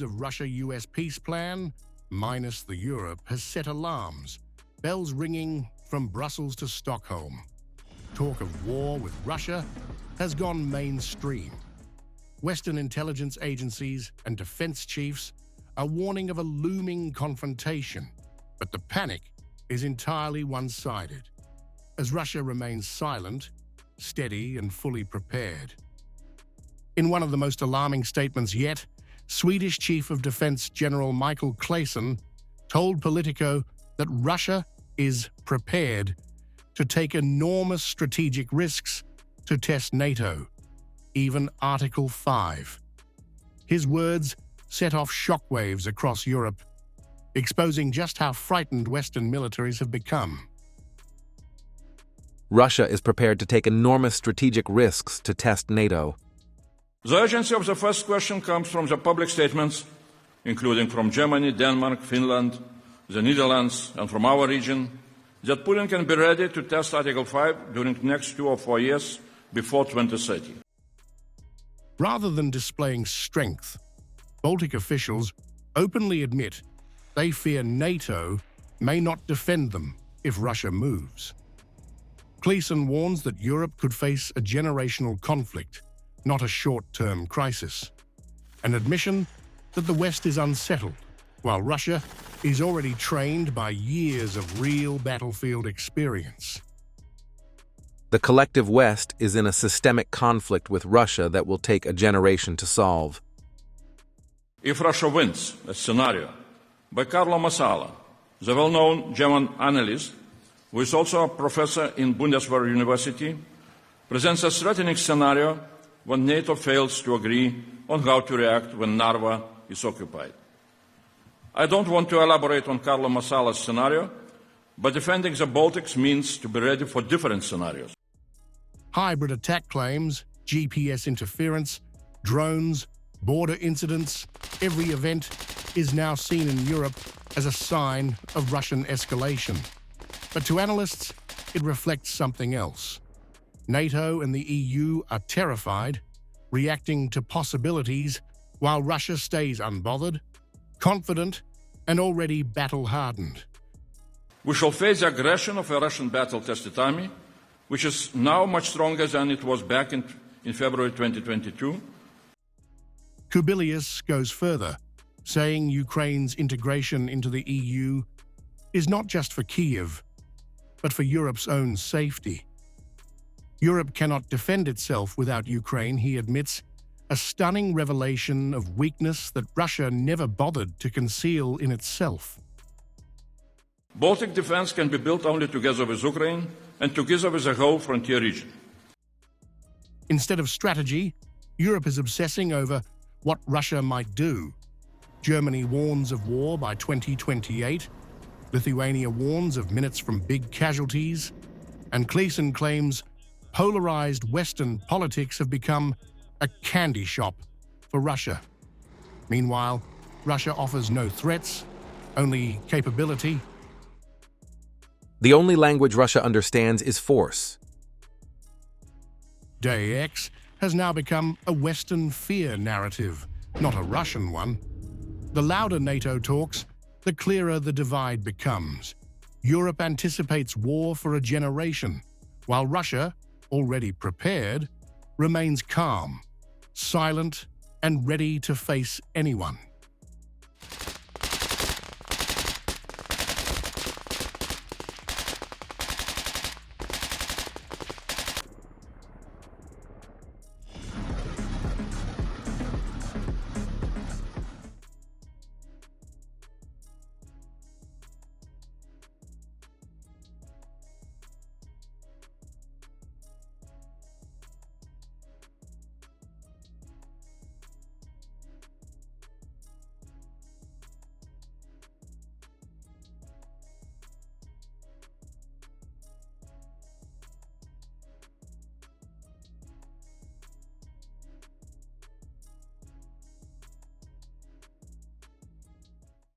of Russia-US peace plan, minus the Europe, has set alarms, bells ringing from Brussels to Stockholm. Talk of war with Russia has gone mainstream. Western intelligence agencies and defense chiefs are warning of a looming confrontation, but the panic is entirely one-sided, as Russia remains silent, steady, and fully prepared. In one of the most alarming statements yet, Swedish Chief of Defense General Michael Claesson told Politico that Russia is prepared to take enormous strategic risks to test NATO, even Article 5. His words set off shockwaves across Europe, exposing just how frightened Western militaries have become. Russia is prepared to take enormous strategic risks to test NATO. The urgency of the first question comes from the public statements, including from Germany, Denmark, Finland, the Netherlands, and from our region, that Putin can be ready to test Article 5 during the next 2 or 4 years before 2030. Rather than displaying strength, Baltic officials openly admit they fear NATO may not defend them if Russia moves. Claesson warns that Europe could face a generational conflict, not a short-term crisis, an admission that the West is unsettled, while Russia is already trained by years of real battlefield experience. The collective West is in a systemic conflict with Russia that will take a generation to solve. If Russia wins, a scenario by Carlo Massala, the well-known German analyst, who is also a professor in Bundeswehr University, presents a threatening scenario when NATO fails to agree on how to react when Narva is occupied. I don't want to elaborate on Carlo Massala's scenario, but defending the Baltics means to be ready for different scenarios. Hybrid attack claims, GPS interference, drones, border incidents, every event is now seen in Europe as a sign of Russian escalation. But to analysts, it reflects something else. NATO and the EU are terrified, reacting to possibilities, while Russia stays unbothered, confident, and already battle-hardened. We shall face the aggression of a Russian battle-tested army, which is now much stronger than it was back in February 2022. Kubilius goes further, saying Ukraine's integration into the EU is not just for Kyiv, but for Europe's own safety. Europe cannot defend itself without Ukraine, he admits, a stunning revelation of weakness that Russia never bothered to conceal in itself. Baltic defense can be built only together with Ukraine and together with the whole frontier region. Instead of strategy, Europe is obsessing over what Russia might do. Germany warns of war by 2028, Lithuania warns of minutes from big casualties, and Claesson claims polarized Western politics have become a candy shop for Russia. Meanwhile, Russia offers no threats, only capability. The only language Russia understands is force. Day X has now become a Western fear narrative, not a Russian one. The louder NATO talks, the clearer the divide becomes. Europe anticipates war for a generation, while Russia, already prepared, remains calm, silent, and ready to face anyone.